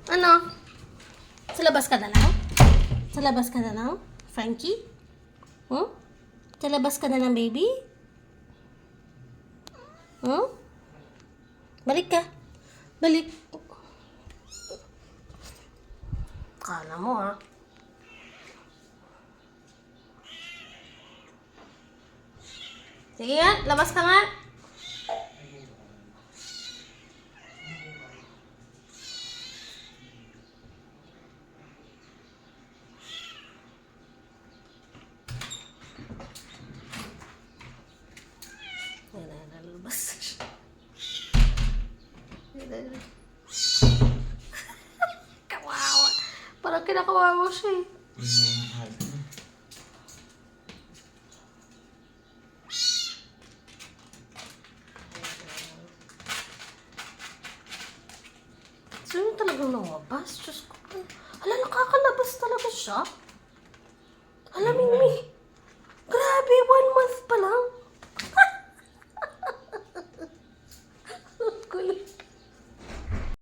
Ano? Sa labas ka na lang? Sa labas ka na lang? Frankie? Hmm? Sa labas ka na lang, baby? Hmm? Balik ka. Balik. Kala mo, ha? Sige nga, labas ka nga. Lalabas siya. Kawawa. Parang kinakawawa siya eh. Sino talagang lumabas? Diyos ko. Hala, nakakalabas talaga siya. Alam, Mimi.